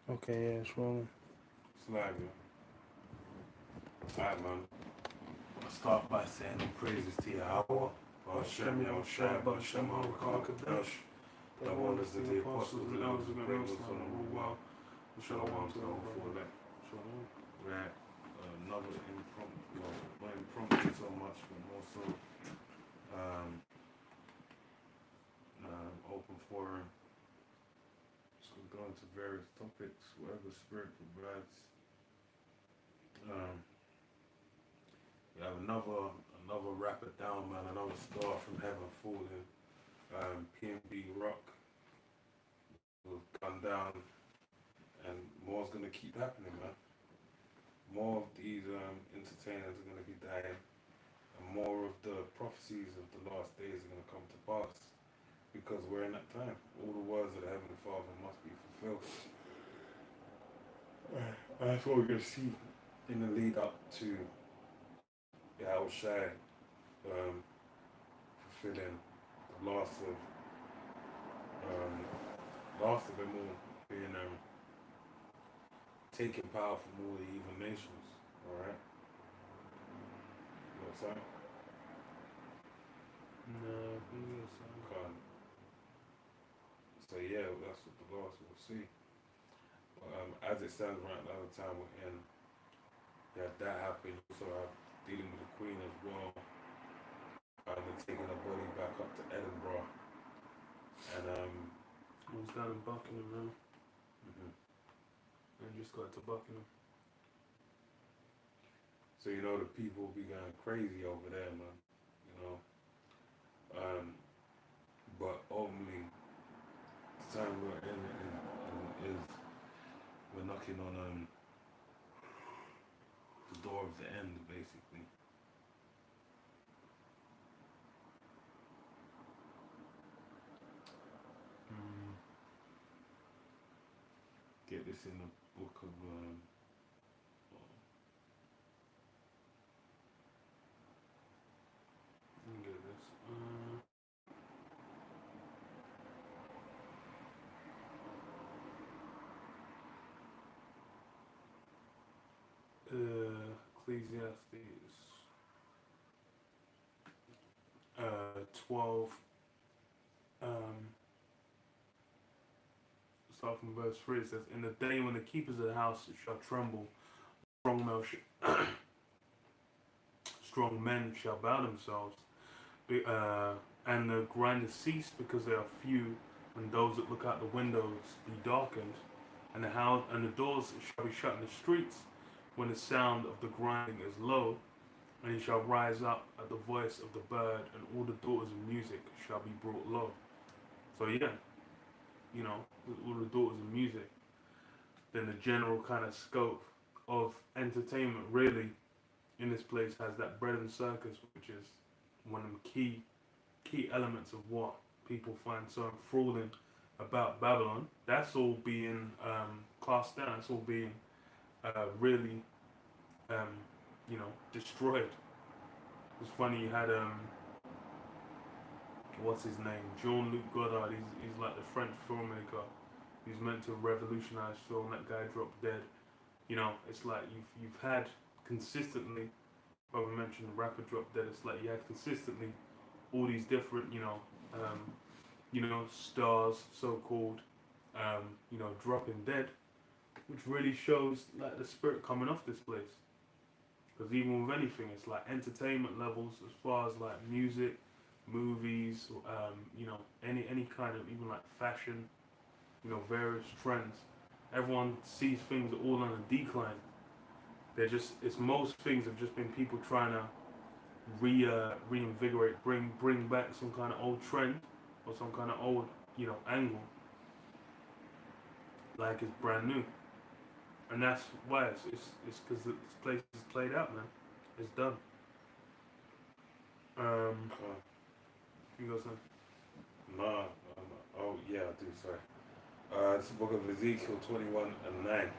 Okay, yeah, it's rolling. Slag you. Alright, man. I'll start by saying praises to Yahweh. Hashem, Yahushua, Hashem, Harakah, the wonders of the apostles and elders who bring us on the rule well. Shalom to the whole for that. Shalom. Right. Another impromptu, well, not impromptu so much, but more so um, open forum. So we go into various topics, whatever spirit provides. We have another rapper down, man, another star from heaven falling. P&B Rock will come down, and more's gonna keep happening, man. More of these entertainers are gonna be dying, and more of the prophecies of the last days are gonna come to pass, because we're in that time. All the words of the Heavenly Father must be fulfilled. And that's what we're gonna see in the lead up to Yahushua fulfilling the last of them all, being taking power from all the evil nations. All right, you know what I'm saying? No, yes, Okay. So yeah, that's what the last will see. But as it stands right now, the time we're in, yeah, that happened. You also have dealing with the Queen as well. They're taking her body back up to Edinburgh, and he's down in Buckingham now. mhm. And just got to Buckingham. So you know the people will be going crazy over there, man. You know, but ultimately, the time we're in is we're knocking on the door of the end, basically. Mm. Get this in the book of Let me get this. Ecclesiastes 12. Start from verse 3. It says, "In the day when the keepers of the house shall tremble, strong men, strong men shall bow themselves, and the grinders cease because they are few, and those that look out the windows be darkened, and the house and the doors shall be shut in the streets when the sound of the grinding is low, and he shall rise up at the voice of the bird, and all the daughters of music shall be brought low." So yeah, you know, all the daughters of music. Then the general kind of scope of entertainment really in this place has that bread and circus, which is one of the key elements of what people find so enthralling about Babylon. That's all being cast down. It's all being really, um, destroyed. It's funny you had what's his name, Jean-Luc Godard. He's like the French filmmaker. He's meant to revolutionize film. That guy dropped dead. You know, it's like you've had consistently. But we mentioned the rapper dropped dead. It's like you had consistently all these different, stars, so called, dropping dead, which really shows like the spirit coming off this place. Because even with anything, it's like entertainment levels as far as like music, movies, any kind of even like fashion, various trends. Everyone sees things are all on a decline. It's most things have just been people trying to reinvigorate, bring back some kind of old trend or some kind of old, angle, like it's brand new. And that's why it's because this place is played out, man. It's done. uh, You got something? nah, oh yeah, I do. Sorry. It's the book of Ezekiel 21 and 9. It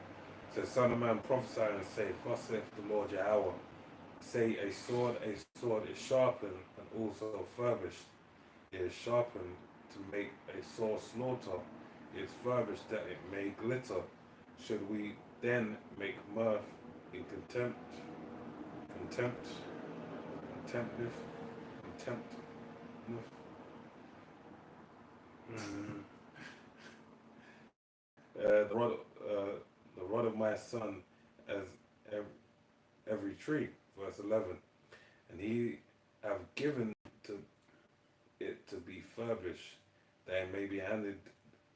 says, "Son of man, prophesy and say, Thus saith the Lord Yahweh, say, a sword is sharpened and also furbished. It is sharpened to make a sore slaughter. It is furbished that it may glitter. should we then make mirth in contempt, contemptive, contempt? Mm. The the rod of my son as every tree, verse 11, and he have given to it to be furbished, that it may be handed,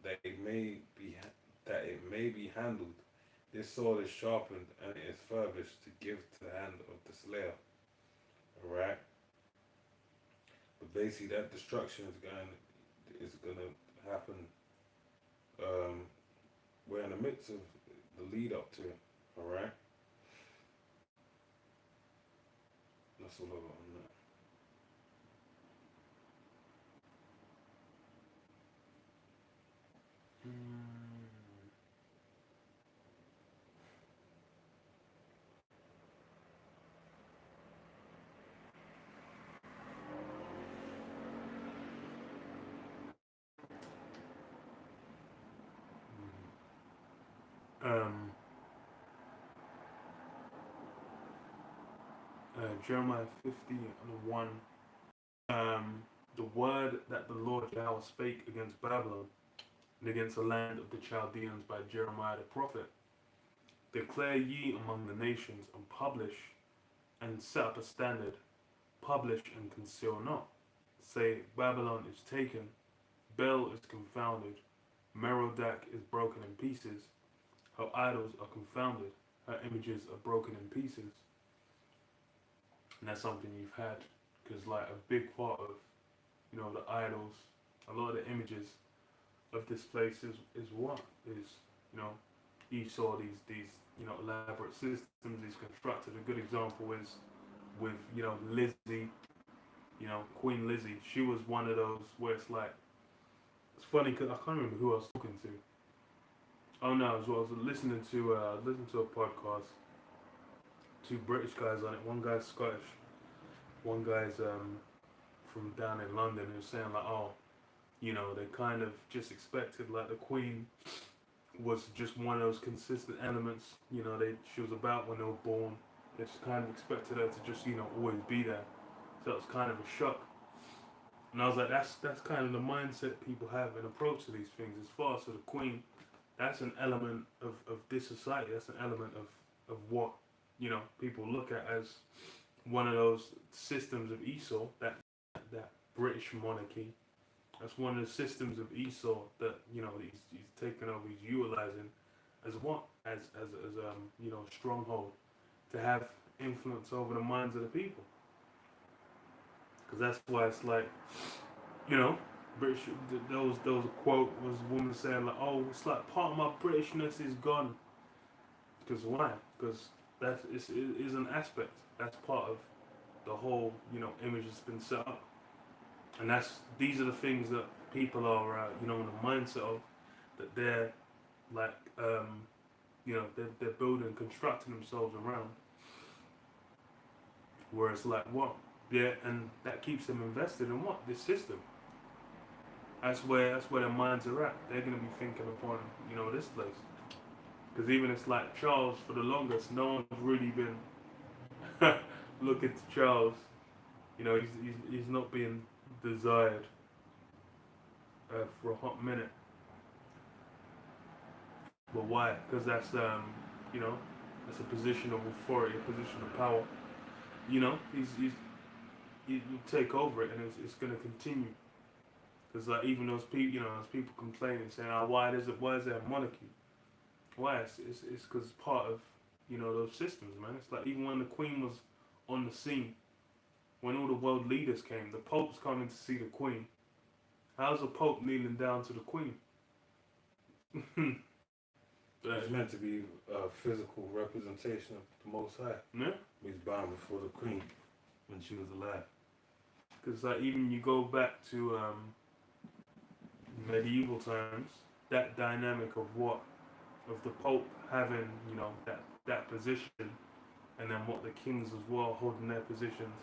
that it may be that it may be handled. This sword is sharpened and it is furbished to give to the hand of the slayer. All right, but basically that destruction is gonna happen. Um, we're in the midst of the lead up to it. All right, that's all I got on that. Mm. Um, Jeremiah 50:1. The word that the Lord Yahweh spake against Babylon and against the land of the Chaldeans by Jeremiah the prophet. Declare ye among the nations, and publish, and set up a standard, publish and conceal not. Say, Babylon is taken, Bel is confounded, Merodach is broken in pieces, her idols are confounded, her images are broken in pieces. And that's something you've had, because like a big part of, the idols, a lot of the images of this place is what? Is, you know, Esau, these elaborate systems he's constructed. A good example is with, Lizzie, Queen Lizzie. She was one of those where it's like, it's funny because I can't remember who I was talking to. Oh no, as well, I was listening to a podcast. Two British guys on it. One guy's Scottish. One guy's from down in London. Who was saying like, oh, they kind of just expected like the Queen was just one of those consistent elements. She was about when they were born. They just kind of expected her to just always be there. So it was kind of a shock. And I was like, that's kind of the mindset people have in approach to these things. As far as for the Queen, that's an element of this society. That's an element of what people look at as one of those systems of Esau. That British monarchy. That's one of the systems of Esau that he's taken over. He's utilizing as what as stronghold to have influence over the minds of the people. Because that's why it's like, you know, British. There was a quote, was a woman saying like, "Oh, it's like part of my Britishness is gone." Because why? Because it is an aspect. That's part of the whole image that's been set up, and these are the things that people are in the mindset of, that they're like they're building, constructing themselves around. Where it's like what? Yeah, and that keeps them invested in what? This system. That's where their minds are at. They're gonna be thinking upon this place. Because even it's like Charles, for the longest, no one's really been looking to Charles. He's not being desired for a hot minute. But why? Because you know that's a position of authority, a position of power. He's you take over it, and it's gonna continue. Because like even those people, those people complaining, saying, "Oh, why is there a monarchy?" Why? It's because part of those systems, man. It's like even when the Queen was on the scene, when all the world leaders came, the Pope's coming to see the Queen. How's the Pope kneeling down to the Queen? It's meant to be a physical representation of the Most High. Yeah. He's bound before the Queen when she was alive. Because like even you go back to medieval times, that dynamic of the Pope having that position, and then what the kings as well holding their positions,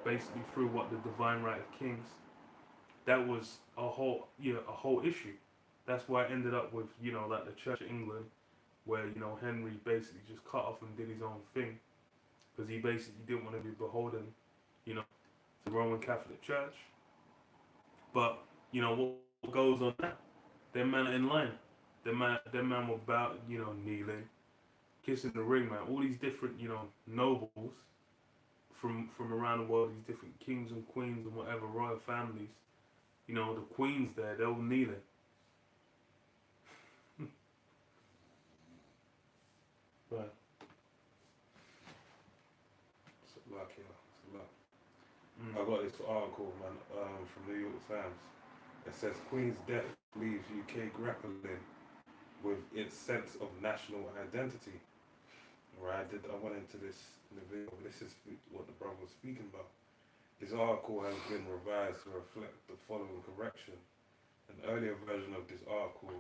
basically through what the divine right of kings. That was a whole issue. That's why it ended up with, like the Church of England, where, Henry basically just cut off and did his own thing because he basically didn't want to be beholden, you know, to the Roman Catholic Church. But, what goes on now? Them man in line. Them man were about, kneeling, kissing the ring, man. All these different, nobles from around the world, these different kings and queens and whatever royal families, the queens there, they're all kneeling. Right. It's a lot, yeah. It's a lot. Mm. I got this article, man, from New York Times. It says Queen's death leaves UK grappling with its sense of national identity. Right, I went into this in the video, but this is what the brother was speaking about. This article has been revised to reflect the following correction. An earlier version of this article,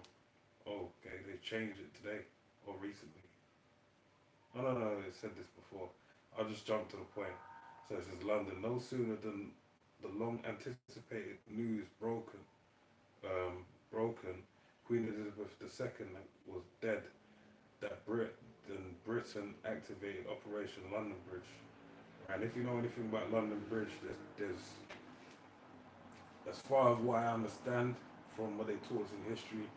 oh, okay, they changed it today or recently. Oh, no, they said this before. I'll just jump to the point. So it says London, no sooner than the long anticipated news broken, Queen Elizabeth II was dead, that Britain activated Operation London Bridge. And if you know anything about London Bridge, there's as far as what I understand from what they taught us in history,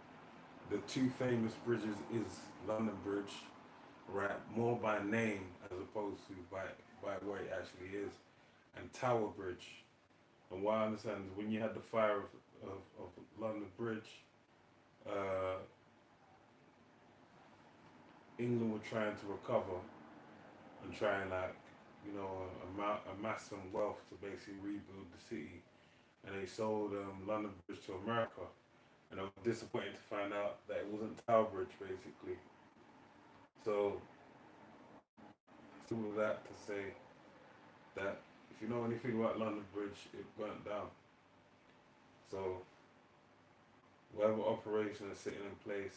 the two famous bridges is London Bridge, right, more by name as opposed to by what it actually is, and Tower Bridge. And what I understand is when you had the fire of London Bridge, uh, England were trying to recover and try and amass some wealth to basically rebuild the city, and they sold London Bridge to America, and I was disappointed to find out that it wasn't Tower Bridge basically. So, all of that to say that if you know anything about London Bridge, it burnt down. So, whatever operation is sitting in place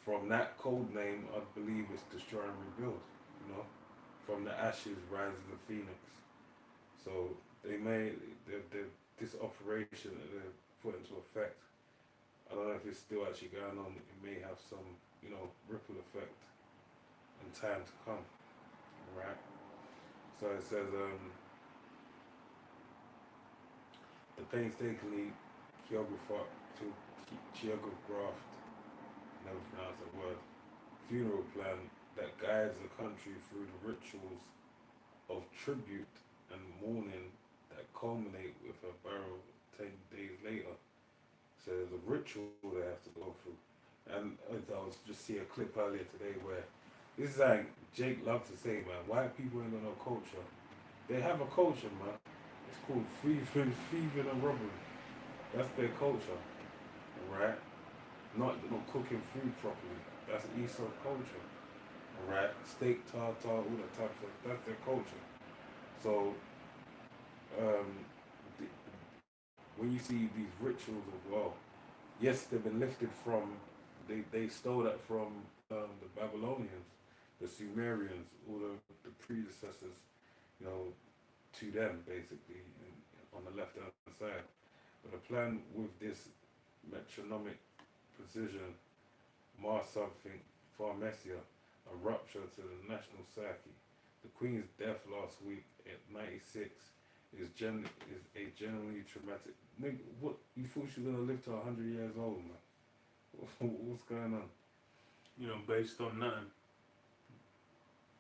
from that code name, I believe it's destroy and rebuild. You know, from the ashes rises the phoenix. So they made this operation that they put into effect. I don't know if it's still actually going on. It may have some, ripple effect in time to come. Right. So it says the painstakingly choreographed, never pronounce that word, funeral plan that guides the country through the rituals of tribute and mourning that culminate with a burial 10 days later. So there's a ritual they have to go through. And I was just see a clip earlier today where this is like Jake loved to say, man, white people ain't got no culture. They have a culture, man. It's called thieving and robbery. That's their culture, right? Not cooking food properly. That's East Coast culture, right? Steak tartare, all that type of stuff. That's their culture. So um, the, when you see these rituals of, well, yes, they've been lifted from, they stole that from the Babylonians, the Sumerians, all the predecessors, you know, to them basically, on the left hand side. But the plan with this metronomic precision marks something far messier, a rupture to the national psyche. The Queen's death last week at 96 is a generally traumatic. Nigga, what you thought she was gonna live to 100 years old, man? What's going on? Based on nothing.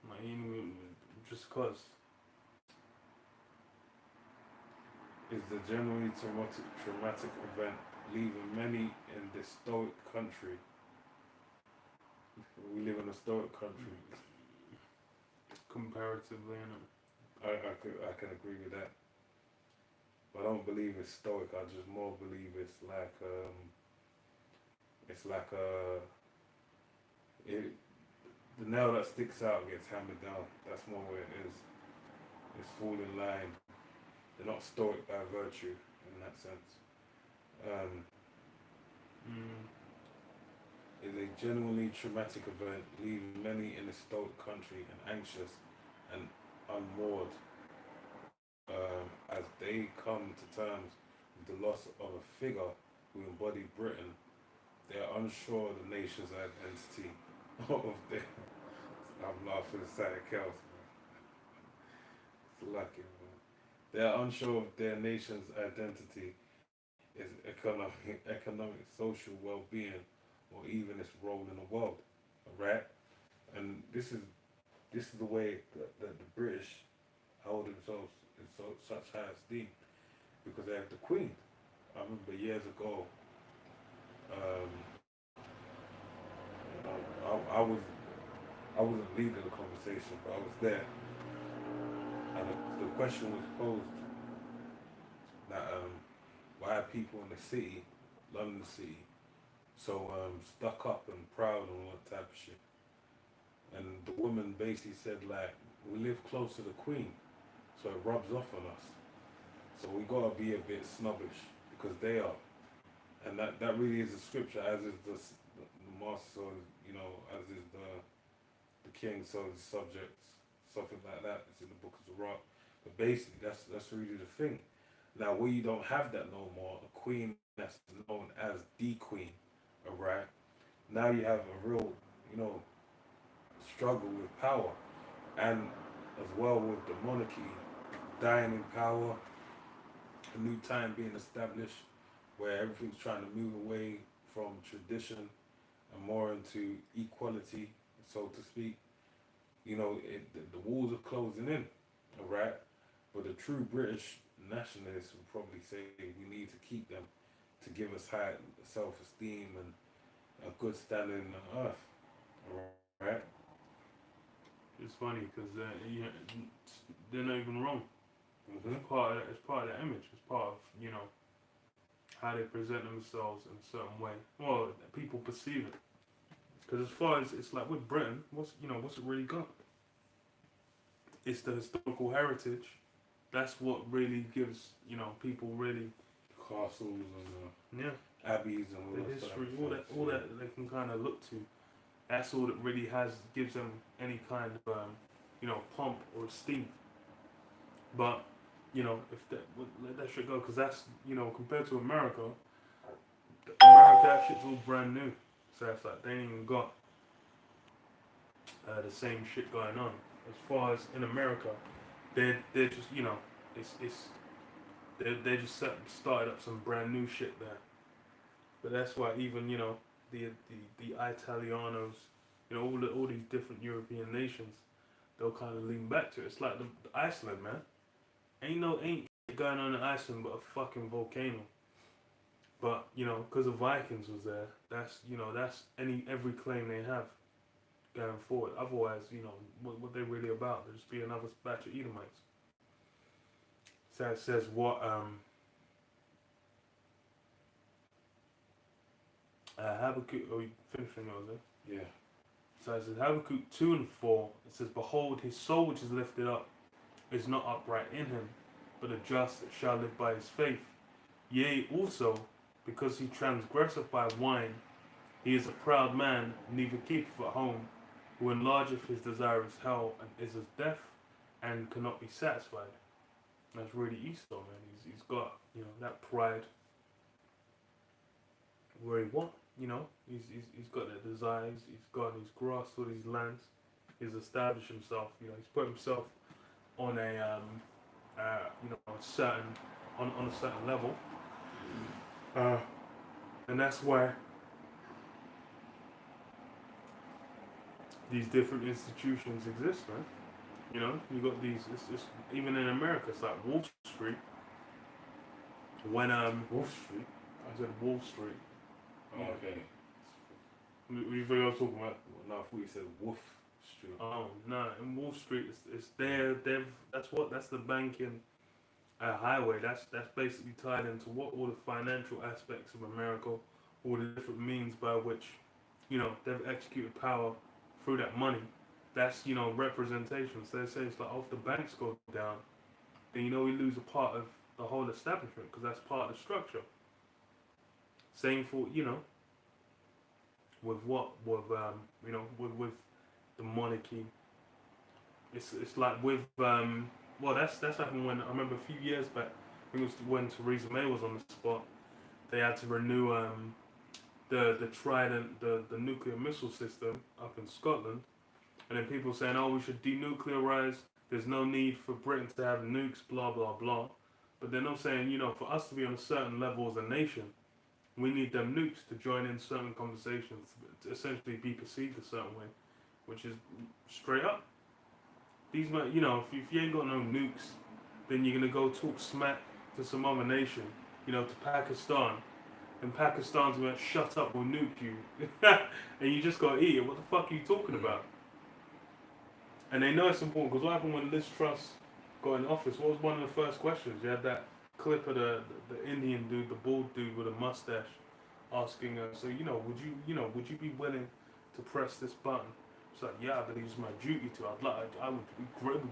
Like, just cause. Is the generally traumatic event leaving many in this stoic country? We live in a stoic country. Comparatively, I can agree with that. But I don't believe it's stoic. I just more believe it's like it, the nail that sticks out gets hammered down. That's more what it is. It's fall in line. They're not stoic by virtue in that sense. Is a genuinely traumatic event, leaving many in a stoic country and anxious and unmoored as they come to terms with the loss of a figure who embody Britain, they are unsure of the nation's identity of their. I'm laughing at something else, man. It's lucky, man. They are unsure of their nation's identity, its economic, social well-being, or even its role in the world. Alright, and this is the way that the British hold themselves in such high esteem because they have the Queen. I remember years ago, um, you know, I wasn't leading the conversation, but I was there, and the question was posed that why are people in the city, London City, so stuck up and proud and all that type of shit. And the woman basically said like, we live close to the Queen, so it rubs off on us. So we gotta be a bit snobbish because they are, and that really is the scripture, as is the master, so as is the king, so his subjects, something like that. It's in the book of Sirach. But basically, that's really the thing. Now we don't have that no more. A queen that's known as the queen, alright. Now you have a real, you know, struggle with power, and as well with the monarchy dying in power, a new time being established where everything's trying to move away from tradition and more into equality, so to speak. The walls are closing in, all right? But the true British nationalists would probably say we need to keep them to give us high self-esteem and a good standing on earth, all right? It's funny because they're not even wrong. Mm-hmm. It's part of the image. It's part of how they present themselves in a certain way. Well, people perceive it. Because as far as it's like with Britain, what's it really got? It's the historical heritage. That's what really gives people really Castles and yeah abbeys and all the that stuff. history, all that they can kind of look to. That's all that really gives them any kind of pomp or esteem. But if let that shit go, because that's compared to America, that shit's all brand new. So it's like they ain't even got the same shit going on. As far as in America, they're just it's they just started up some brand new shit there. But that's why even the Italianos, all these different European nations, they'll kind of lean back to it. It's like the Iceland, man. Ain't shit going on in Iceland but a fucking volcano. But because the Vikings was there, that's every claim they have going forward. Otherwise, what they really about? They'll just be another batch of Edomites. So it says what Habakkuk. Are we finishing yours? Yeah. So it says Habakkuk 2 and 4. It says, "Behold, his soul which is lifted up is not upright in him, but the just shall live by his faith. Yea, also, because he transgresseth by wine, he is a proud man, neither keepeth at home, who enlargeth his desire is hell, and is as deaf, and cannot be satisfied." That's really Esau, man. He's got that pride where he want. He's got that desires. He's got his grasped all these lands. He's established himself. He's put himself on a certain on a certain level. And that's why these different institutions exist, man. You got these. It's even in America. It's like Wall Street. When Wolf Street. I said Wall Street. Oh, okay. What do you think I was talking about? No, I thought you said Wolf Street. Oh no, in Wall Street, it's there. That's the banking highway. That's basically tied into all the financial aspects of America, all the different means by which they've executed power through that money. That's representation. So they say it's like, if the banks go down, then we lose a part of the whole establishment because that's part of the structure. Same for with with the monarchy. It's like with that's happened when I remember a few years back. I think it was when Theresa May was on the spot. they had to renew the Trident, the nuclear missile system up in Scotland, and then people saying, oh, we should denuclearize. There's no need for Britain to have nukes, blah blah blah. But they're not saying, for us to be on a certain level as a nation, we need them nukes to join in certain conversations, to essentially be perceived a certain way, which is straight up. These men, if you ain't got no nukes, then you're gonna go talk smack to some other nation, to Pakistan, and Pakistan's gonna shut up, we'll nuke you, and you just gotta eat it. What the fuck are you talking about? And they know it's important because what happened when Liz Truss got in office? What was one of the first questions? You had that clip of the Indian dude, the bald dude with a mustache, asking her, so would you be willing to press this button? She's like, yeah, I believe it's my duty to. I would be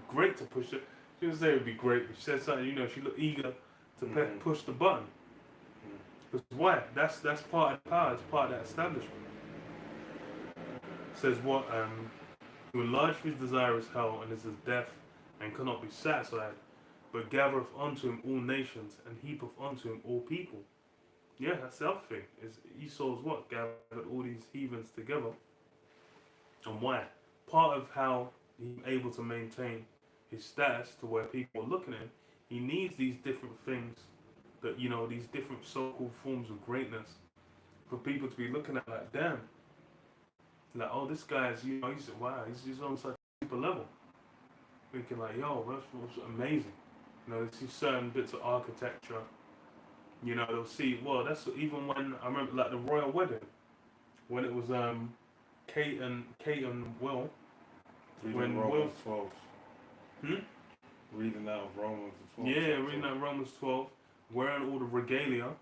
great to push it. She didn't say it would be great, but she said something. She looked eager to push the button. Because why? That's part of the power. It's part of that establishment. It says what? Who enlarged his desire is hell, and is his death, and cannot be satisfied, but gathereth unto him all nations, and heapeth unto him all people. Yeah, that's the other thing. Is Esau's what? Gathered all these heathens together. And why? Part of how he's able to maintain his status to where people are looking at him, he needs these different things that, these different so-called forms of greatness for people to be looking at like, damn. Like, oh, this guy's, he's on such a super level. Thinking like, yo, that's amazing. They see certain bits of architecture. They'll see, well, that's even when, I remember, like, the royal wedding. When it was, Kate and Will. Reading Romans 12. Reading out of Romans 12. Yeah, reading out of Romans 12. Wearing all the regalia.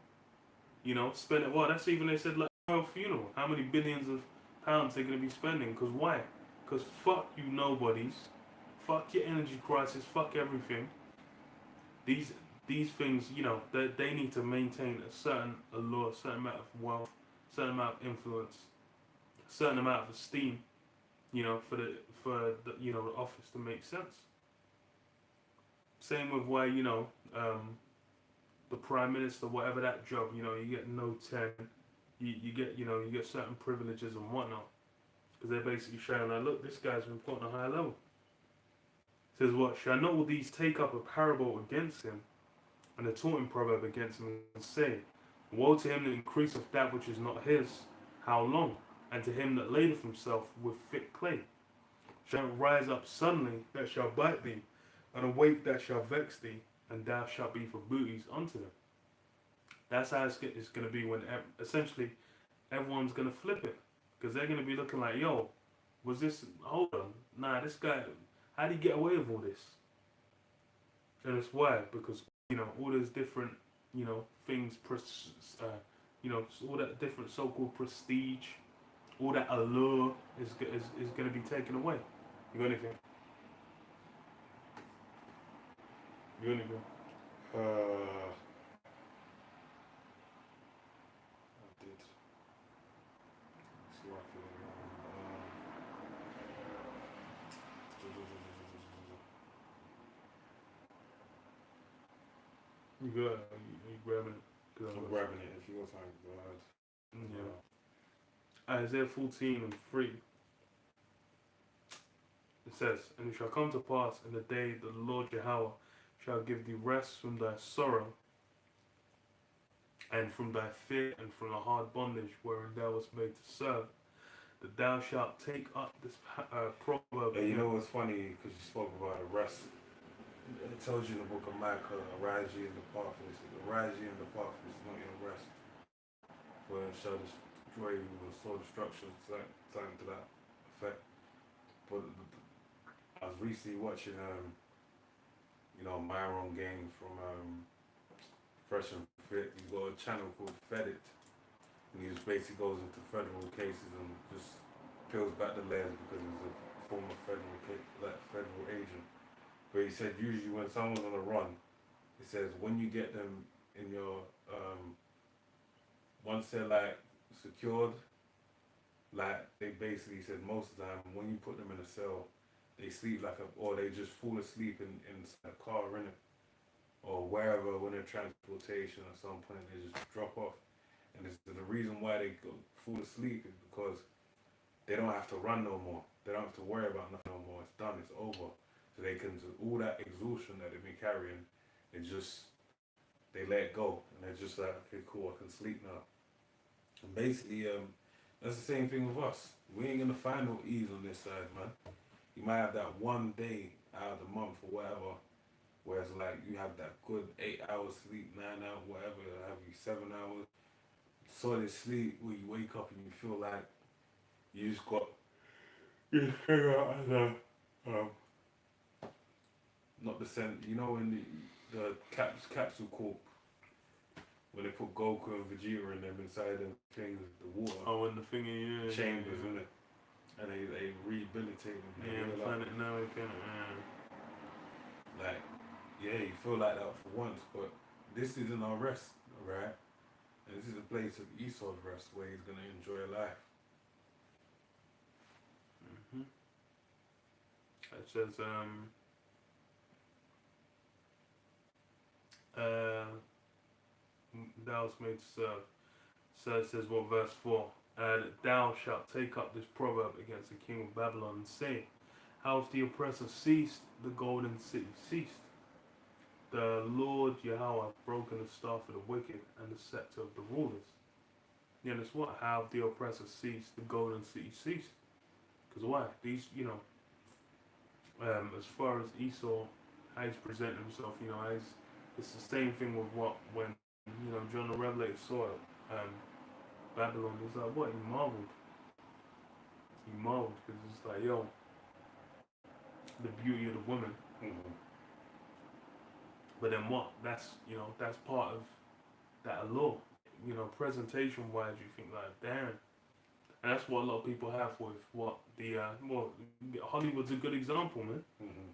Spend it, well, that's even, they said, like, royal funeral. How many billions of pounds they're going to be spending? Because why? Because fuck you nobodies. Fuck your energy crisis. Fuck everything. These things, they need to maintain a certain allure, a certain amount of wealth, a certain amount of influence, a certain amount of esteem, for the the office to make sense. Same with why the prime minister, whatever that job, you get no 10, you get certain privileges and whatnot, because they're basically showing like, look, this guy's been put on a higher level. It says what? Shall not all these take up a parable against him, and a taunting proverb against him, and say, woe to him that increaseth that which is not his, how long? And to him that ladeth himself with thick clay. Shall it rise up suddenly that shall bite thee, and awake that shall vex thee, and thou shalt be for booties unto them. That's how it's going to be when essentially everyone's going to flip it, because they're going to be looking like, yo, was this, hold on, nah, this guy, how did he get away with all this? And it's why, because all those different things, all that different so-called prestige, all that allure is going to be taken away. You got anything? You got anything? I did. See what I can You good? You grabbing it? I'm grabbing it. If you got time, go ahead. Yeah. Isaiah 14:3. It says, and it shall come to pass in the day that the Lord Jehovah shall give thee rest from thy sorrow, and from thy fear, and from the hard bondage wherein thou wast made to serve, that thou shalt take up this proverb. Yeah, you know what's funny? Because you spoke about a rest. It tells you in the book of Micah, arise ye in the path of this. Arise ye in the path of this, not your rest. For it shall destroy you with soul destruction, something to that effect. But I was recently watching, my own game from Fresh and Fit. He's got a channel called Fed It, and he just basically goes into federal cases and just peels back the layers because he's a former federal agent. But he said usually when someone's on a run, he says when you get them in your once they're like secured, like they basically said most of the time when you put them in a cell, they sleep or they just fall asleep in a car, innit? or wherever when they're transportation at some point they just drop off. And it's the reason why they go fall asleep is because they don't have to run no more. They don't have to worry about nothing no more. It's done. It's over. So they can all that exhaustion that they've been carrying, it just they let it go, and they're just like, okay, cool, I can sleep now. And basically, that's the same thing with us. We ain't gonna find no ease on this side, man. You might have that one day out of the month or whatever, where it's like you have that good 8 hours sleep, 9 hours, whatever, have you 7 hours solid sleep where you wake up and you feel like you just got you just hang out as a not the scent, you know, in the capsule corp when they put Goku and Vegeta in them inside them things, the water Oh, and the thingy, yeah, chambers, yeah, isn't it? And they rehabilitate them. They yeah, heal up. Planet now, yeah. Like, yeah, you feel like that for once, but this isn't our rest, right? And this is a place of Esau's rest where he's gonna enjoy life. Mm-hmm. It says, uh, thou was made to serve. So it says, what, verse 4? And thou shalt take up this proverb against the king of Babylon and say, how hath the oppressor ceased, the golden city ceased? The Lord Yahweh hath broken the staff of the wicked and the scepter of the rulers. Yeah, that's what? How hath the oppressor ceased, the golden city ceased? Because why? These, as far as Esau, how he's presenting himself, it's the same thing with what when John the Revelator saw it, Babylon. He's like, what? He marveled. He marveled because it's like, yo, the beauty of the woman. Mm-hmm. But then what? That's part of that allure. Presentation wise, you think like, damn. And that's what a lot of people have with what Hollywood's a good example, man. Mm-hmm.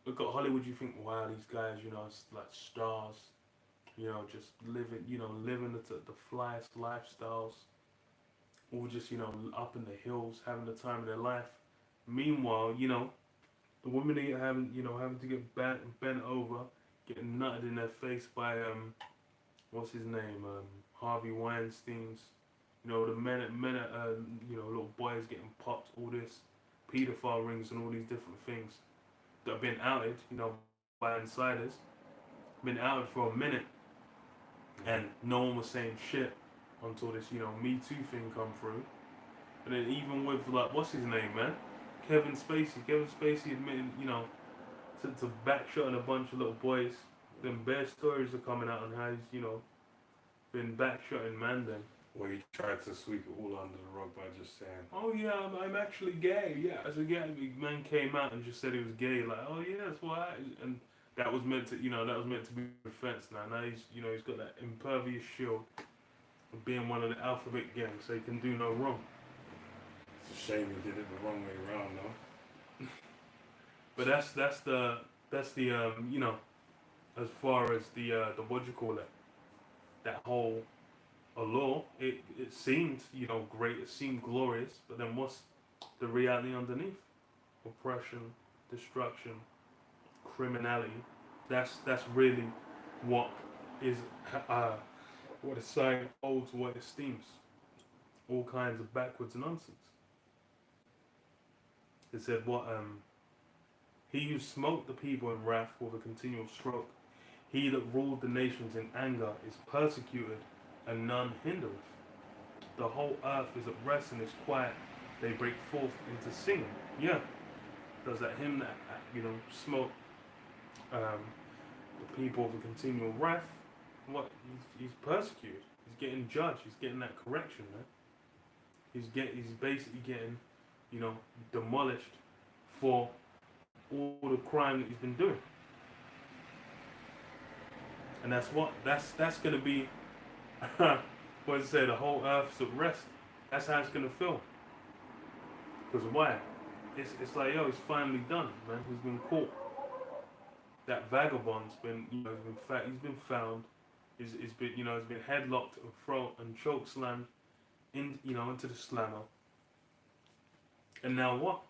Look at Hollywood, you think, wow, these guys, it's like stars, just living the flyest lifestyles, all just, up in the hills, having the time of their life. Meanwhile, the women are having to get bent over, getting nutted in their face by, what's his name, Harvey Weinstein's, the little boys getting popped, all this, pedophile rings and all these different things that have been outed, by insiders, been outed for a minute, and no one was saying shit until this, Me Too thing come through. And then even with like, what's his name, man? Kevin Spacey admitting, to backshotting a bunch of little boys. Then bare stories are coming out on how he's, been backshotting man then. Where he tried to sweep it all under the rug by just saying, oh yeah, I'm actually gay. Yeah, as a gay man came out and just said he was gay. Like, oh yeah, that's why. And that was meant to, be defense. Now he's got that impervious shield of being one of the alphabet gang, so he can do no wrong. it's a shame he did it the wrong way around, though. But that's the as far as the what do you call it? That whole allure, it seemed, great, it seemed glorious, but then what's the reality underneath? Oppression, destruction, criminality. That's really what is what society holds, what it esteems. All kinds of backwards nonsense. It said what he who smote the people in wrath with a continual stroke, he that ruled the nations in anger is persecuted, and none hindereth. The whole earth is at rest and is quiet. They break forth into singing. Yeah. Does that him that smote the people with a continual wrath? What? He's persecuted. He's getting judged. He's getting that correction, man. He's basically getting, demolished for all the crime that he's been doing. And that's gonna be what I say, the whole earth's at rest. That's how it's gonna feel. Because why? It's like, yo, it's finally done, man. He's been caught. That vagabond's been, he's been found. He's been, he's been headlocked and thrown and choke slammed into the slammer. And now what?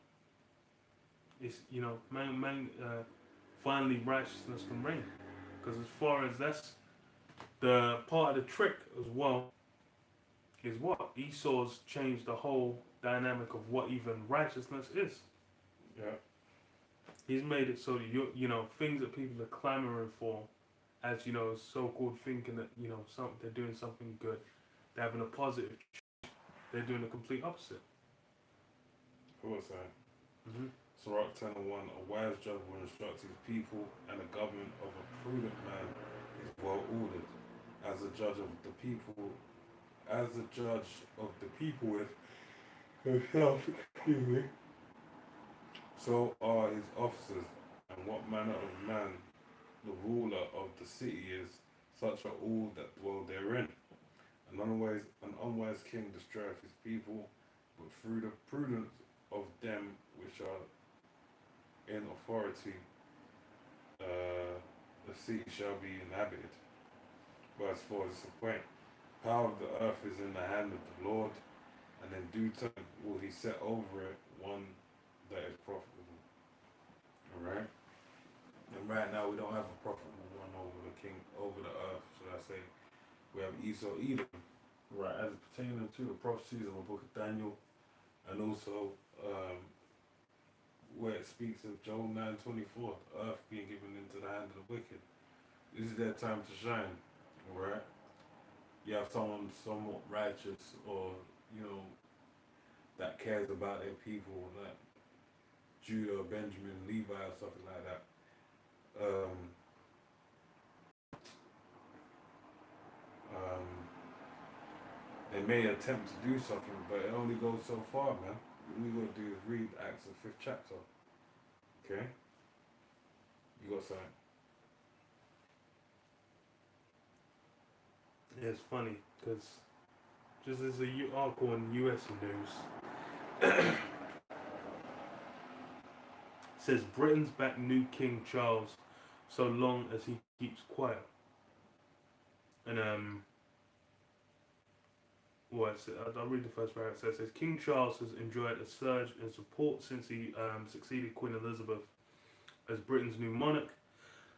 It's, finally righteousness can reign. Because as far as that's the part of the trick as well, is what Esau's changed the whole dynamic of what even righteousness is. Yeah. He's made it so that you know things that people are clamoring for, as you know, so-called thinking that you know they're doing something good, they're having a positive. They're doing the complete opposite. Who was that? Hmm. Sirach 10 and 1. A wise judge will instruct his people, and the government of a prudent man is well ordered. As a judge of the people, as the judge of the people with himself, excuse me, so are his officers, and what manner of man the ruler of the city is, such are all that dwell therein. An unwise king destroyeth his people, but through the prudence of them which are in authority, the city shall be inhabited. Verse 4 is the point. Power of the earth is in the hand of the Lord, and in due time will he set over it one that is profitable. Alright? And right now we don't have a profitable one over the king, over the earth, should I say. We have Esau, Edom. Right, as pertaining to the prophecies of the book of Daniel, and also where it speaks of Joel 9:24, the earth being given into the hand of the wicked. This is their time to shine, alright? You have someone somewhat righteous or, you know, that cares about their people, like Judah, Benjamin, Levi, or something like that. Um, um, they may attempt to do something, but it only goes so far, man. All we gotta do is read Acts the 5th chapter. Okay? You got something? Yeah, it's funny because just as a article in U.S. news says Britain's back new King Charles so long as he keeps quiet. And well, I'll read the first paragraph. It says King Charles has enjoyed a surge in support since he succeeded Queen Elizabeth as Britain's new monarch.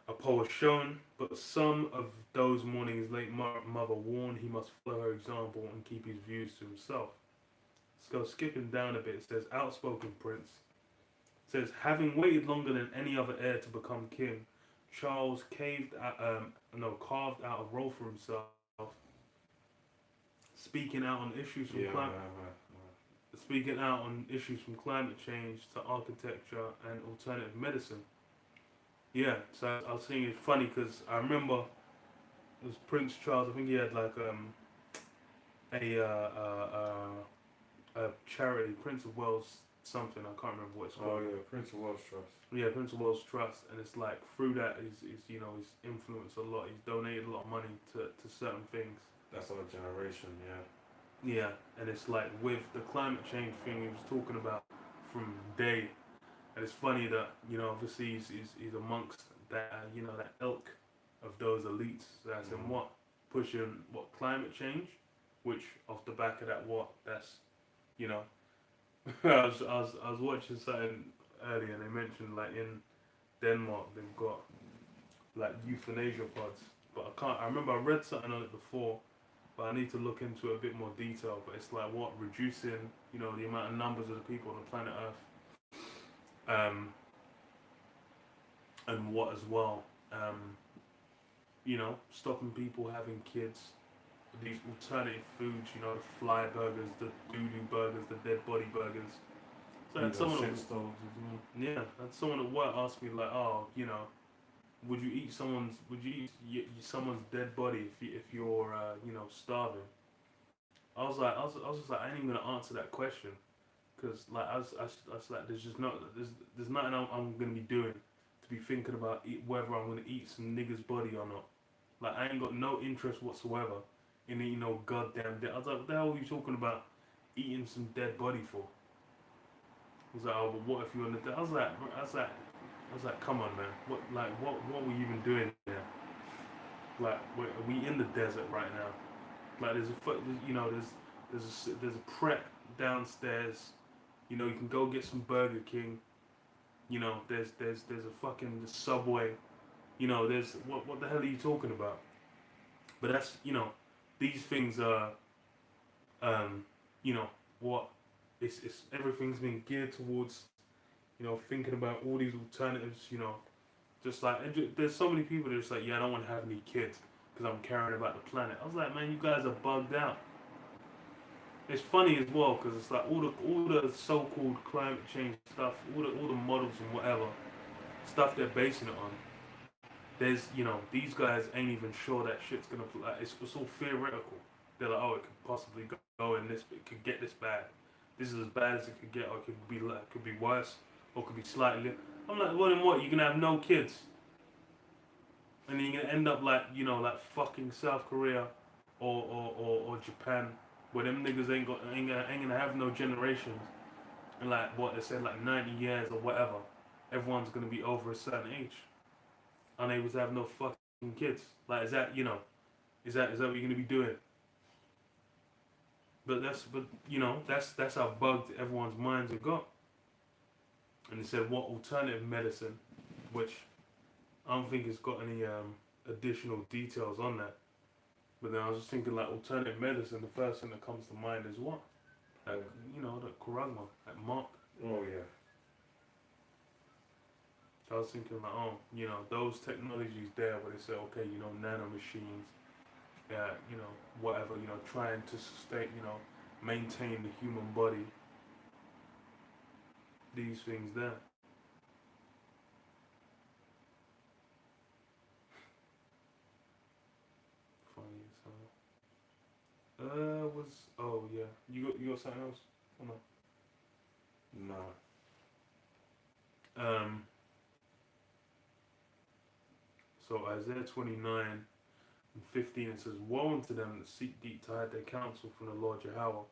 A poll has shown, but some of those mourning his late mother warn he must follow her example and keep his views to himself. Let's go skipping down a bit. It says outspoken prince. It says having waited longer than any other heir to become king, Charles carved out a role for himself, speaking out on issues from speaking out on issues from climate change to architecture and alternative medicine. Yeah, so I was saying it's funny because I remember it was Prince Charles. I think he had like a charity, Prince of Wales something. I can't remember what it's Oh called. yeah, Prince of Wales Trust. Yeah, Prince of Wales Trust, and it's like through that he's you know he's influenced a lot. He's donated a lot of money to certain things. That's our generation, yeah. Yeah, and it's like with the climate change thing he was talking about from day, and it's funny that you know obviously he's amongst that you know that ilk of those elites that's in what pushing what climate change, which off the back of that what that's you know I was watching something earlier and they mentioned like in Denmark they've got like euthanasia pods, but I remember I read something on it before, but I need to look into it a bit more detail. But it's like what reducing, you know, the amount of numbers of the people on the planet Earth, and what as well, you know, stopping people having kids. These alternative foods, you know, the fly burgers, the doo-doo burgers, the dead body burgers. So I had someone, yeah, I had someone at work ask me like, oh, you know, would you eat someone's dead body if you're you know starving? I was just like I ain't even gonna answer that question because like I was like there's nothing I'm gonna be doing to be thinking about whether I'm gonna eat some nigger's body or not. Like I ain't got no interest whatsoever in eating no goddamn dead. I was like, what the hell are you talking about eating some dead body for? He was like, oh, but what if you're on the dead? I was like, come on, man. What were you even doing there? Like, are we in the desert right now? Like, you know, there's a prep downstairs. You know, you can go get some Burger King. You know, there's a fucking Subway. You know, there's what the hell are you talking about? But that's these things are you know what it's everything's been geared towards thinking about all these alternatives. Just like there's so many people that are just like, yeah, I don't want to have any kids because I'm caring about the planet. I was like, man, you guys are bugged out. It's funny as well because it's like all the so-called climate change stuff, all the models and whatever stuff they're basing it on. There's these guys ain't even sure that shit's gonna like it's all theoretical. They're like, oh, it could possibly go in this, but it could get this bad. This is as bad as it could get, or it could be worse, or it could be slightly. I'm like, well, then what? You're gonna have no kids, and then you're gonna end up like like fucking South Korea, or Japan, where them niggas ain't gonna have no generations, and like what they said, like 90 years or whatever, everyone's gonna be over a certain age, unable to have no fucking kids. Like, is that is that what you're gonna be doing? But that's how bugged everyone's minds have got. And they said what alternative medicine, which I don't think it's got any additional details on that. But then I was just thinking like alternative medicine. The first thing that comes to mind is what? Like the Kurama, like Mark. Oh yeah. So I was thinking like, oh, those technologies there where they say, okay, nano machines, yeah, whatever, trying to sustain, maintain the human body. These things there. Funny as hell. Was oh yeah. You got something else? Or No. no? So Isaiah 29:15 it says, woe unto them that seek deep to hide their counsel from the Lord Yahweh,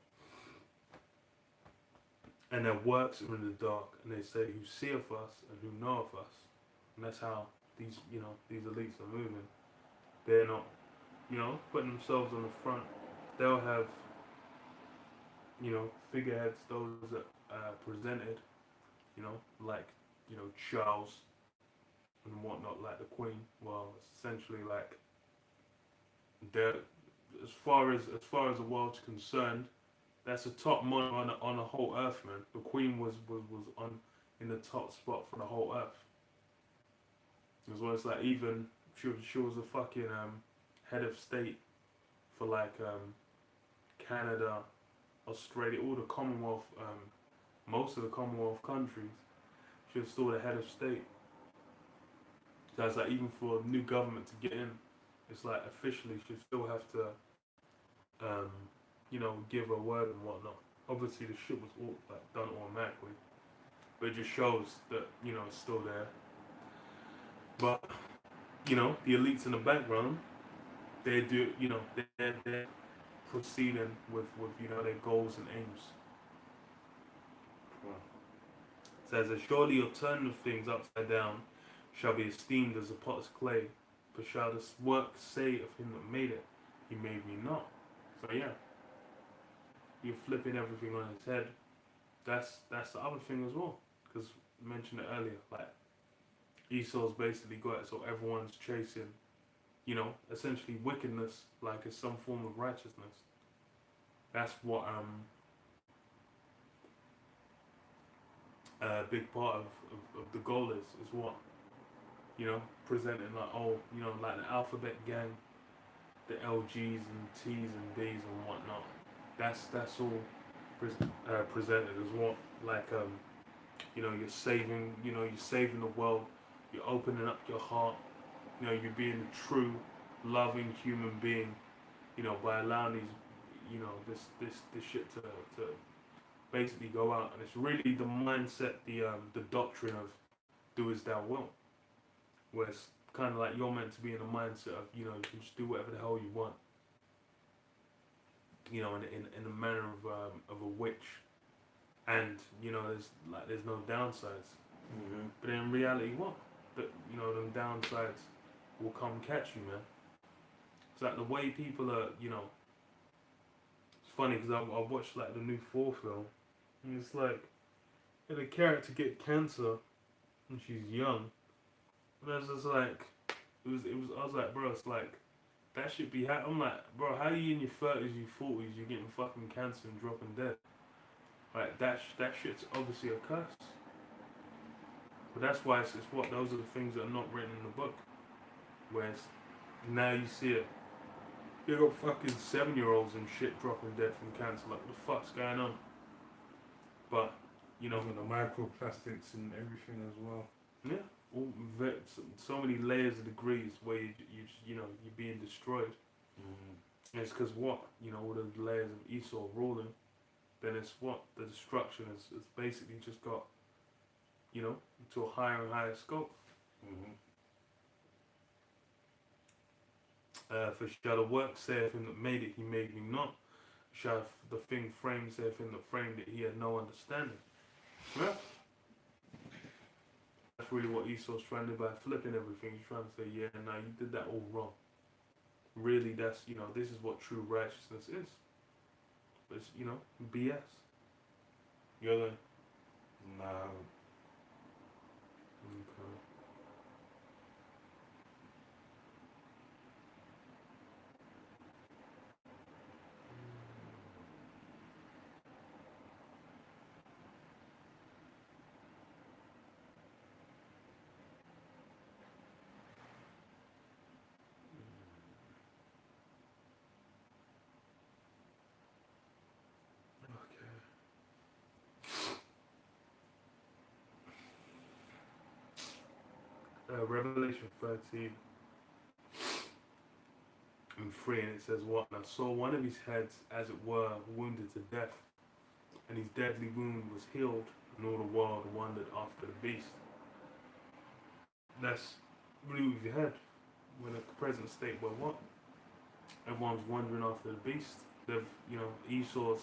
and their works are in the dark, and they say, who seeth us and who knoweth us? And that's how these elites are moving. They're not, putting themselves on the front. They'll have, figureheads, those that presented, like, Charles and whatnot, like the Queen. Well, essentially, like, they're, as far as the world's concerned, that's the top money on the whole earth, man. The Queen was on in the top spot for the whole earth. As well as like even she was a fucking head of state for like Canada, Australia, all the Commonwealth, most of the Commonwealth countries. She was still the head of state. So it's like even for a new government to get in, it's like officially she still have to, give a word and whatnot. Obviously the shit was all like done automatically, but it just shows that it's still there. But the elites in the background, they do, they're proceeding with their goals and aims. Well, It says, as surely your turn of things upside down shall be esteemed as a pot's clay, for shall this work say of him that made it, he made me not. So yeah, you're flipping everything on his head. That's the other thing as well, because I mentioned it earlier, like Esau's basically got it, so everyone's chasing, essentially wickedness, like it's some form of righteousness. That's what a big part of the goal is what presenting like like the alphabet gang, the LGs and T's and B's and whatnot. That's all presented as what like you're saving the world, you're opening up your heart, you're being a true loving human being, by allowing these this shit to basically go out. And it's really the mindset, the doctrine of do as thou wilt, where it's kind of like you're meant to be in a mindset of you can just do whatever the hell you want, in the manner of a witch, and there's no downsides. mm-hmm. But in reality, what? That them downsides will come catch you, man. It's like the way people are, it's funny because I watched like the new Thor film, and it's like the character get cancer when she's young, and it's just like It was. I was like, bro, it's like that should be. I'm like, bro, how are you in your 30s, your 40s, you're getting fucking cancer and dropping dead? Like that shit's obviously a curse. But that's why it's what those are the things that are not written in the book. Whereas now you see it. You got fucking 7-year-olds and shit dropping dead from cancer. Like, what the fuck's going on? But, you know, And the microplastics and everything as well. yeah, all so many layers of degrees where you know, you're being destroyed. And it's because what? You know, all the layers of Esau ruling, then it's what? The destruction is basically just got, you know, to a higher and higher scope. For shall the work saith him that made it, he made me not. Shall the thing framed saith him that framed it, he had no understanding. Yeah. That's really what Esau's trying to do by flipping everything. He's trying to say, yeah, no, you did that all wrong. Really, that's, you know, this is what true righteousness is. But it's, you know, BS. You're the... Nah. Okay. Revelation 13 and 3, and it says what? And I saw one of his heads, as it were, wounded to death, and his deadly wound was healed, and all the world wondered after the beast. That's really with your head. We're in a present state where what? Everyone's wondering after the beast. They've, you know, Esau's,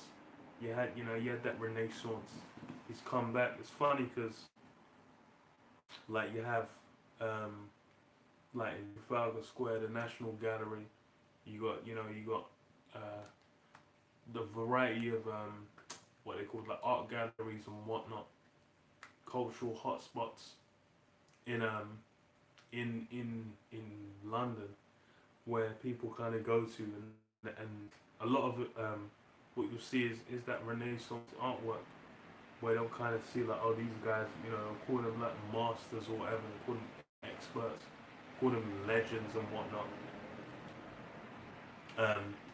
you had that Renaissance. He's come back. It's funny because, like, you have, like in Trafalgar Square, the National Gallery. You got the variety of what they call like art galleries and whatnot, cultural hotspots in in London where people kind of go to, and a lot of it, what you'll see is that Renaissance artwork where they'll kind of see like, oh, these guys, you know, they'll call them like masters or whatever, they'll call them experts, call them legends and whatnot.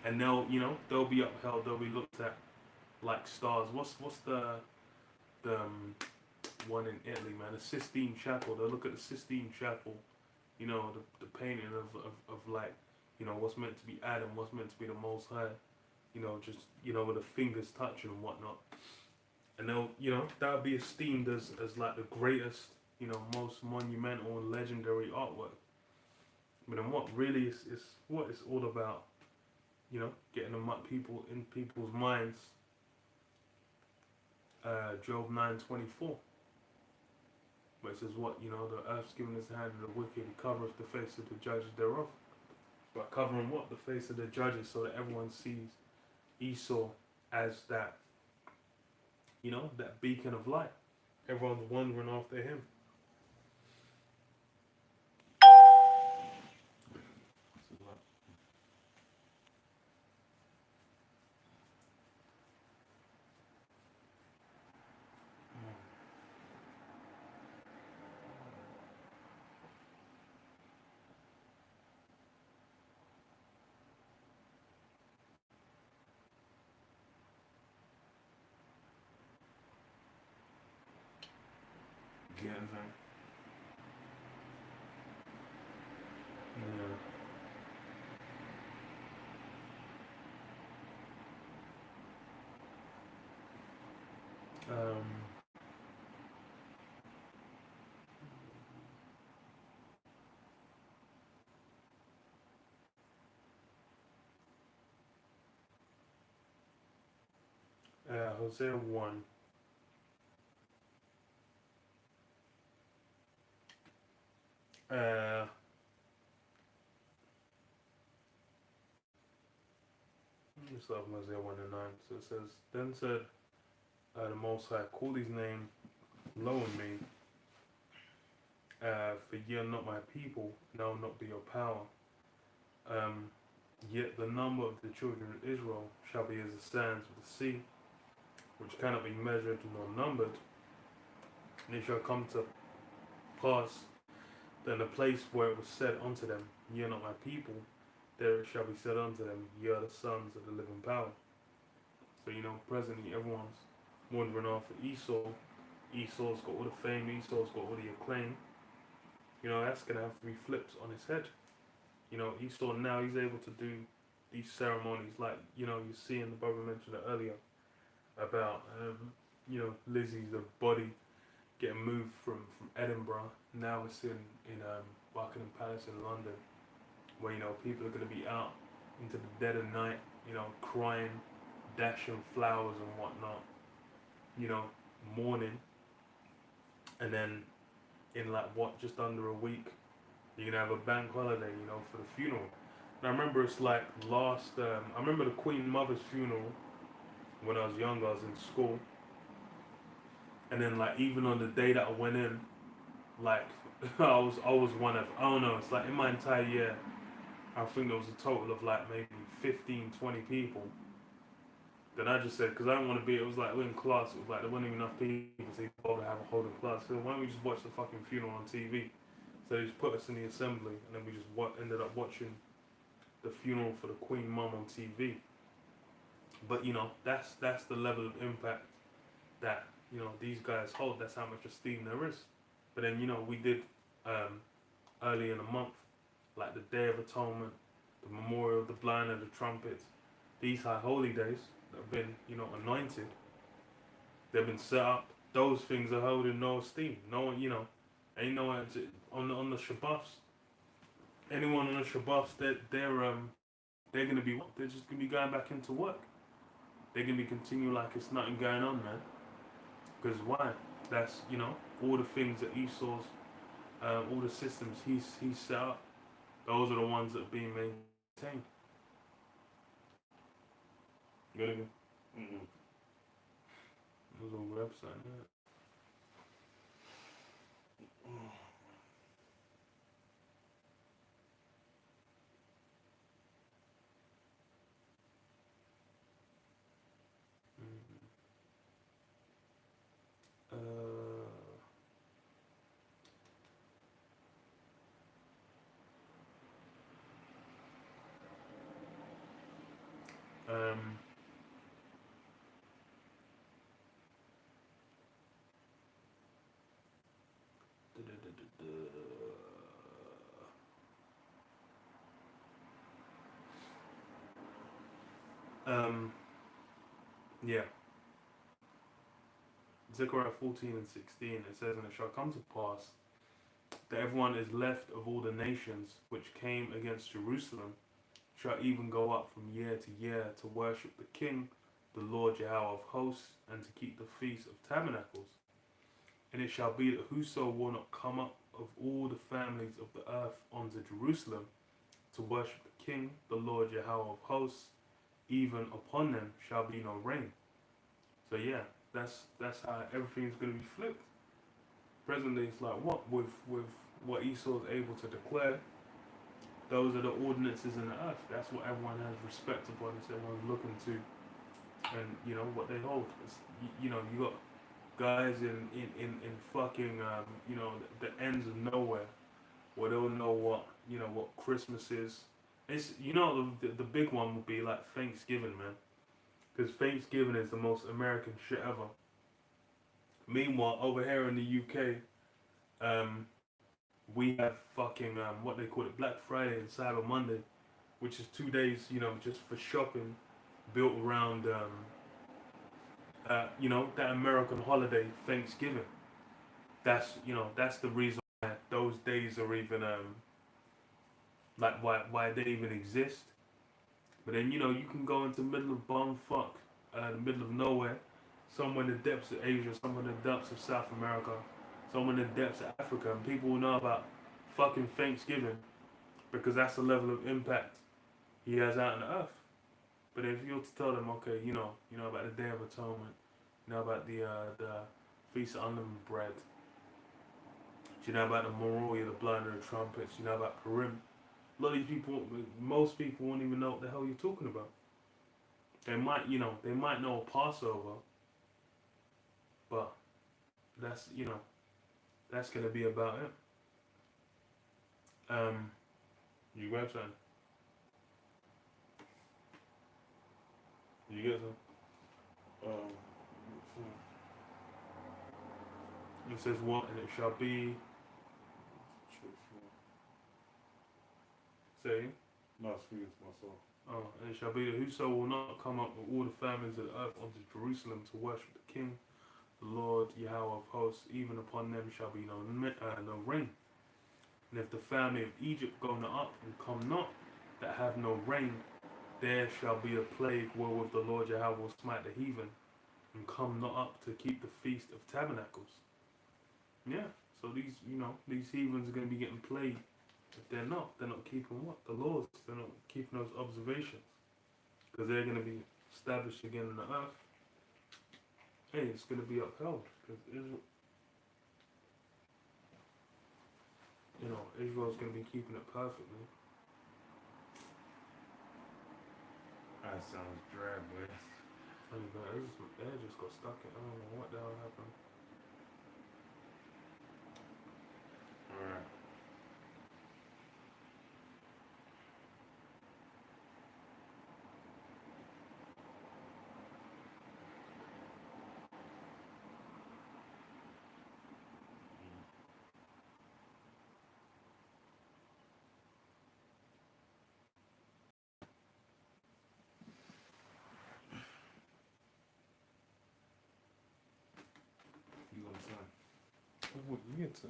And they'll, you know, they'll be upheld, they'll be looked at like stars. What's the one in Italy, man? The Sistine Chapel. They'll look at the Sistine Chapel, you know, the painting of like, you know, what's meant to be Adam, what's meant to be the Most High, you know, just, you know, with the fingers touching and whatnot. And they'll, you know, that'll be esteemed as like the greatest, you know, most monumental and legendary artwork. But then what really is what it's all about, you know, getting them up people in people's minds. Job 9:24, where it says what, you know, the earth's given his hand to the wicked, he covereth the face of the judges thereof. But covering what? The face of the judges, so that everyone sees Esau as that, you know, that beacon of light. Everyone's wondering after him. Get anything? Yeah. Hosea 1. Let's start from Hosea 1 and 9. So it says, then said the Most High, call his name, lo and me, For ye are not my people, and I will not be your power. Um, Yet the number of the children of Israel shall be as the sands of the sea, which cannot be measured nor numbered. And it shall come to pass that in the place where it was said unto them, Ye are not my people, there it shall be said unto them, Ye are the sons of the living power. So, presently everyone's wondering after Esau. Esau's got all the fame, Esau's got all the acclaim. That's going to have to be flipped on his head. Esau now, he's able to do these ceremonies like, you see in the brother mentioned it earlier about, Lizzie's the body getting moved from Edinburgh. Now it's in Buckingham Palace in London, where, people are going to be out into the dead of night, crying, dashing flowers and whatnot, mourning. And then in like just under a week, you're gonna have a bank holiday, for the funeral. And I remember it's like I remember the Queen Mother's funeral when I was younger. I was in school, and then like even on the day that I went in, like I was one of, I don't know. It's like in my entire year, I think there was a total of like maybe 15, 20 people. Then I just said, because I didn't want to be, it was like we're in class, it was like there weren't even enough people to even have a holding class. So why don't we just watch the fucking funeral on TV? So they just put us in the assembly, and then we just ended up watching the funeral for the Queen Mum on TV. But that's the level of impact that these guys hold. That's how much esteem there is. But then we did early in the month, like the Day of Atonement, the Memorial of the Blind and the Trumpets. These high holy days that have been anointed. They've been set up. Those things are held in no esteem. No one, ain't no one on the Shabbos. Anyone on the Shabbos, they're gonna be what? They're just gonna be going back into work. They're gonna be continuing like it's nothing going on, man. Because why? That's all the things that Esau's, all the systems he's set up. Those are the ones that are being maintained. Good again. Mm-hmm. There's a website. Yeah. Um, um, yeah. Zechariah 14 and 16, it says, And it shall come to pass that everyone is left of all the nations which came against Jerusalem shall even go up from year to year to worship the King, the Lord Yahweh of hosts, and to keep the feast of tabernacles. And it shall be that whoso will not come up of all the families of the earth unto Jerusalem to worship the King, the Lord Yahweh of hosts, even upon them shall be no rain. So yeah, that's how everything's going to be flipped. Presently, it's like what with what Esau is able to declare. Those are the ordinances in the earth. That's what everyone has respect upon. It's everyone's looking to, and what they hold. It's, you got guys in fucking the ends of nowhere where they'll know what Christmas is. It's the big one would be like Thanksgiving, man, because Thanksgiving is the most American shit ever. Meanwhile, over here in the UK, we have fucking what they call it, Black Friday and Cyber Monday, which is 2 days, just for shopping, built around that American holiday, Thanksgiving. That's the reason why those days are even like why they even exist. But then you can go into the middle of bumfuck, the middle of nowhere, somewhere in the depths of Asia, somewhere in the depths of South America, somewhere in the depths of Africa, and people will know about fucking Thanksgiving because that's the level of impact he has out on the earth. But if you were to tell them, okay, about the Day of Atonement, about the Feast of Unleavened Bread, Do you know about the Moroya, the blind and the trumpets? Do you know about Purim? A lot of these people, most people won't even know what the hell you're talking about. They might, they might know a Passover, but that's, that's gonna be about it. You grab something? You get some? Um, It says what, and it shall be. Say, not speaking to myself. and it shall be that whoso will not come up with all the families of the earth unto Jerusalem to worship the King, the Lord Yahweh of hosts, even upon them shall be no rain. And if the family of Egypt go not up and come not, that have no rain, there shall be a plague wherewith the Lord Yahweh will smite the heathen, and come not up to keep the feast of tabernacles. Yeah, so these heathens are going to be getting plagued. If they're not keeping what? The laws. They're not keeping those observations. Because they're going to be established again in the earth. Hey, it's going to be upheld. Because Israel, Israel's going to be keeping it perfectly. That sounds dry, boy. Funny, but air just got stuck in. I don't know what the hell happened. Alright. You gonna sign? What you get to?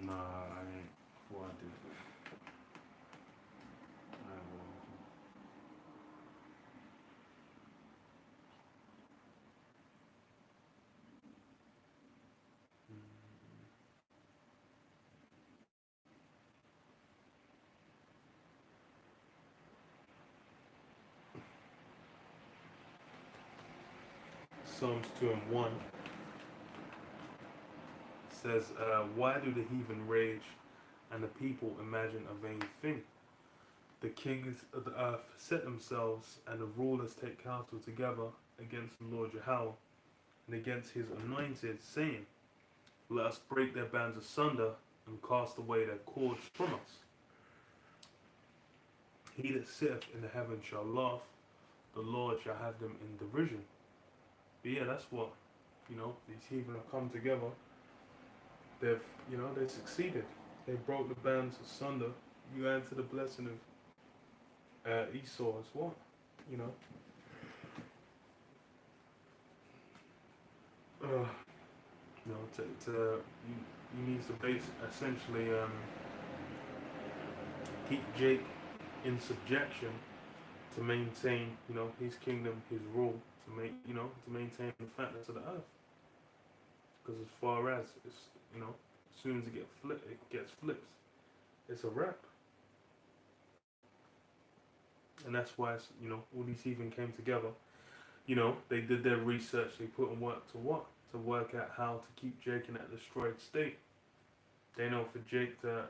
Nah, I ain't. Before I did it. I ain't going Psalms 2 and 1 says, why do the heathen rage and the people imagine a vain thing? The kings of the earth set themselves, and the rulers take counsel together against the Lord Yahweh and against his anointed, saying, let us break their bands asunder and cast away their cords from us. He that sitteth in the heaven shall laugh, the Lord shall have them in derision. But yeah, that's what, these heathen have come together. They succeeded. They broke the bands asunder. You add to the blessing of Esau as well, uh, you need to base essentially keep Jake in subjection to maintain, his kingdom, his rule, to maintain the fatness of the earth. Because as far as it's, as soon as it gets flipped, it's a wrap. And that's why all these heathen came together. They did their research. They put in work to what? To work out how to keep Jake in that destroyed state. They know for Jake to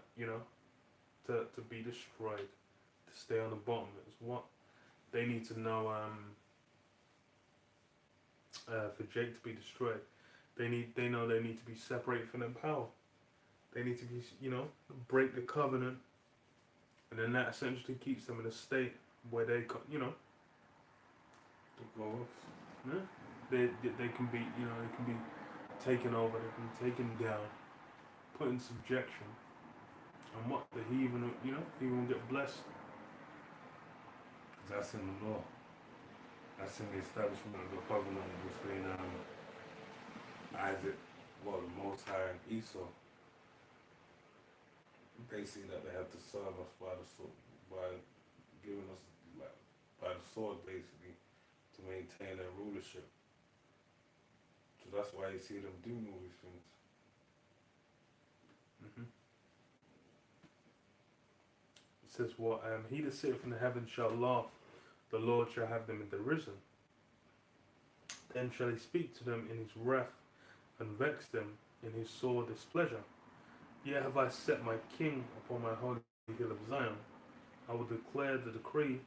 be destroyed, to stay on the bottom is what they need to know. For Jake to be destroyed, they know they need to be separated from their power. They need to be, break the covenant, and then that essentially keeps them in a state where they, go off. yeah, they can be, they can be taken over, they can be taken down, put in subjection, and what the heathen, he will get blessed. That's in the law. That's in the establishment of the covenant between Isaac, the Most High, and Esau. Basically, that they have to serve us by the sword, by giving us by the sword, basically, to maintain their rulership. So that's why you see them doing all these things. Mm-hmm. It says, "What he that sitteth in the heavens shall laugh; the Lord shall have them in derision. Then shall he speak to them in his wrath, and vexed them in his sore displeasure. Yet have I set my king upon my holy hill of Zion. I will declare the decree.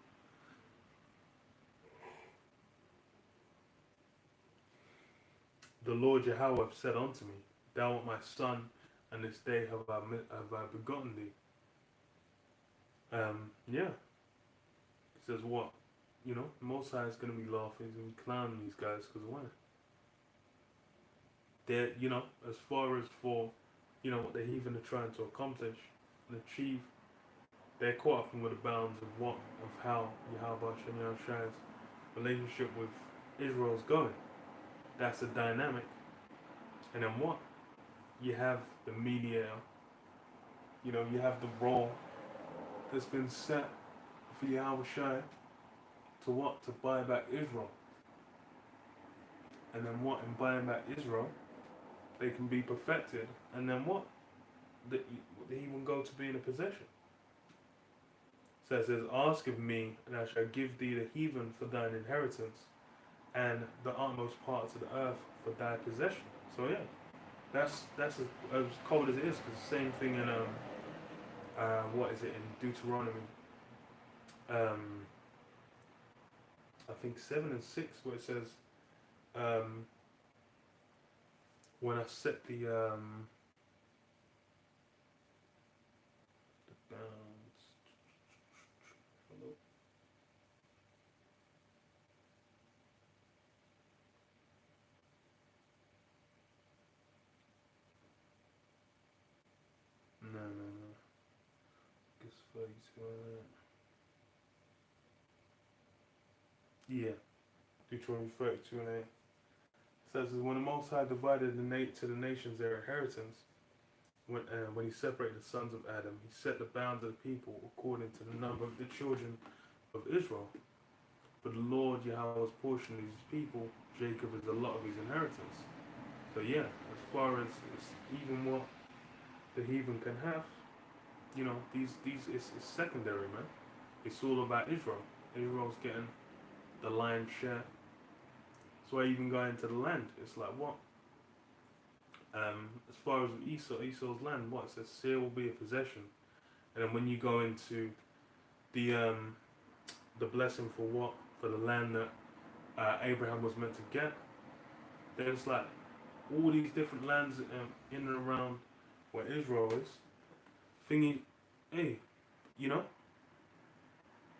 The Lord Yahweh hath said unto me, Thou art my son, and this day have I begotten thee. Yeah. He says what? You know, Most High is going to be laughing and clowning these guys because why? They're, as far as for, what the heathen are trying to accomplish and achieve, they're caught up in with the bounds of what, of how Yahweh and Yahshua's relationship with Israel's going. That's a dynamic. And then what? You have the media, you have the role that's been set for Yahweh to what? To buy back Israel. And then what? In buying back Israel, they can be perfected. And then what? He will go to be in a possession. So it says, Ask of me, and I shall give thee the heathen for thine inheritance, and the utmost parts of the earth for thy possession. So yeah, that's as cold as it is, because the same thing in what is it in Deuteronomy? I think 7 and 6, where it says, when I set the bounds. Hello? No. Guess 32. Yeah, Deuteronomy 32 and 8. Says when the Most High divided to the nations their inheritance, when he separated the sons of Adam, he set the bounds of the people according to the number of the children of Israel. But the Lord Yahweh's portion of these people, Jacob, is a lot of his inheritance. So yeah, as far as even what the heathen can have, these it's secondary, man. It's all about Israel. Israel's getting the lion's share. So I even go into the land. It's like what? As far as Esau's land, what it says, Seir will be a possession. And then when you go into the blessing for what? For the land that Abraham was meant to get. There's like all these different lands in and around where Israel is. Thinking, hey, you know,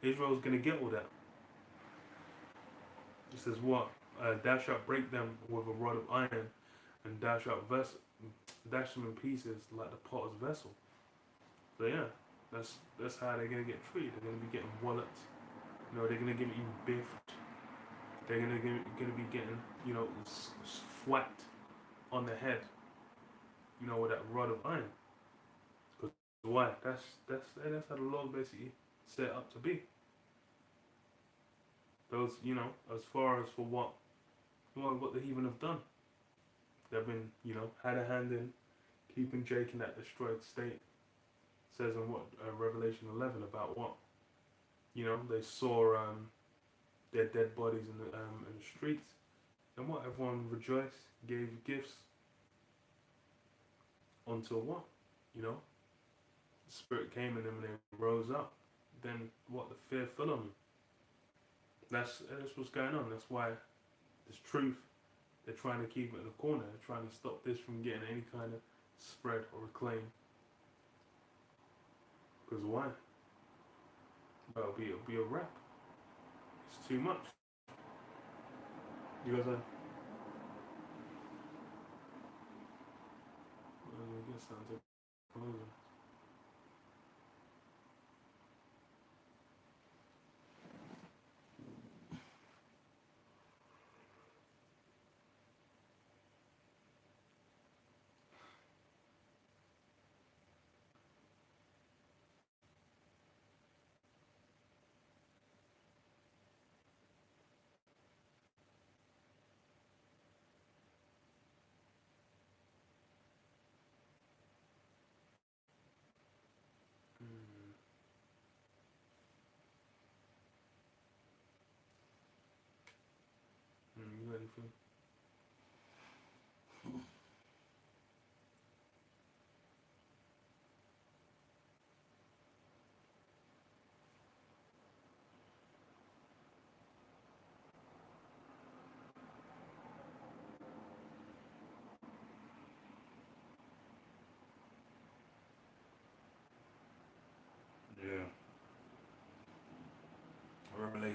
Israel's gonna get all that. It says what? Thou shalt break them with a rod of iron, and thou shalt dash them in pieces like the potter's vessel. So yeah, that's how they're gonna get treated. They're gonna be getting walloped. They're gonna get biffed. They're gonna be getting thwacked on the head. With that rod of iron. Because why? That's how the Lord basically set up to be. Those as far as for what the heathen have done. They've been had a hand in keeping Jake in that destroyed state. It says in what Revelation 11 about what they saw their dead bodies in the streets, and what everyone rejoiced, gave gifts until what the spirit came in them and they rose up. Then what? The fear fell on them. That's what's going on. That's why this truth, they're trying to keep it in the corner. They're trying to stop this from getting any kind of spread or acclaim. Because why? Well, it'll be a wrap. It's too much. You guys are. I guess I'll take over. You got anything?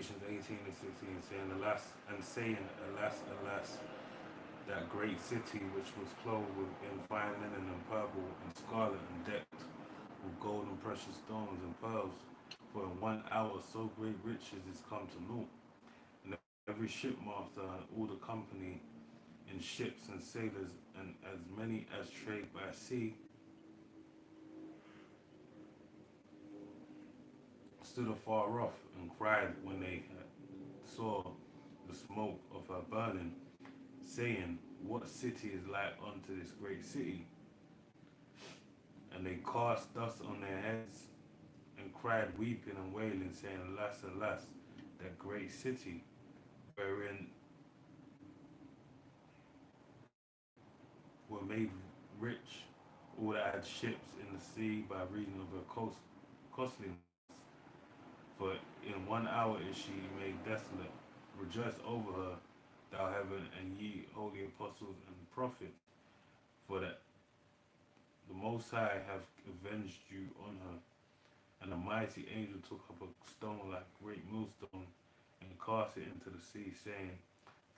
Revelations 18 and 16, saying, Alas, and saying, Alas, alas, that great city which was clothed in fine linen and purple and scarlet and decked with gold and precious stones and pearls. For in 1 hour so great riches is come to naught. And every shipmaster and all the company in ships and sailors and as many as trade by sea stood afar off and cried when they saw the smoke of her burning, saying, What city is like unto this great city? And they cast dust on their heads and cried, weeping and wailing, saying, Alas, alas, that great city, wherein were made rich all that had ships in the sea by reason of her costliness. For in 1 hour is she made desolate. Rejoice over her, thou heaven, and ye holy apostles and prophets, for that the Most High have avenged you on her. And the mighty angel took up a stone like a great millstone and cast it into the sea, saying,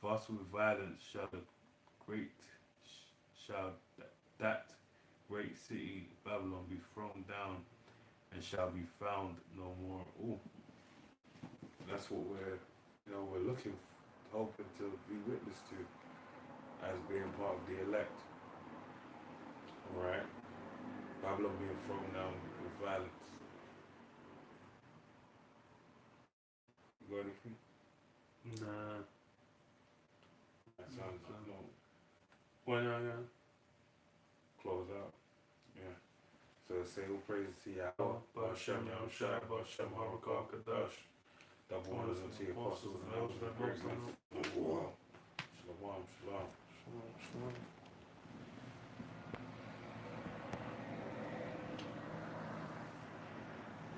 Thus with violence shall that great city Babylon be thrown down, and shall be found no more. Ooh, that's what we're looking, hoping to be witness to as being part of the elect. All right, Babylon being thrown down with violence. You got anything? Nah. That sounds like no. Well, yeah. Close out. Yeah. So say all praises to Yahweh, Bashem Yahushua, Bashem Harakah Kadash. Double honors unto the apostles and elders of the great men. Shalom. Shalom. Shalom.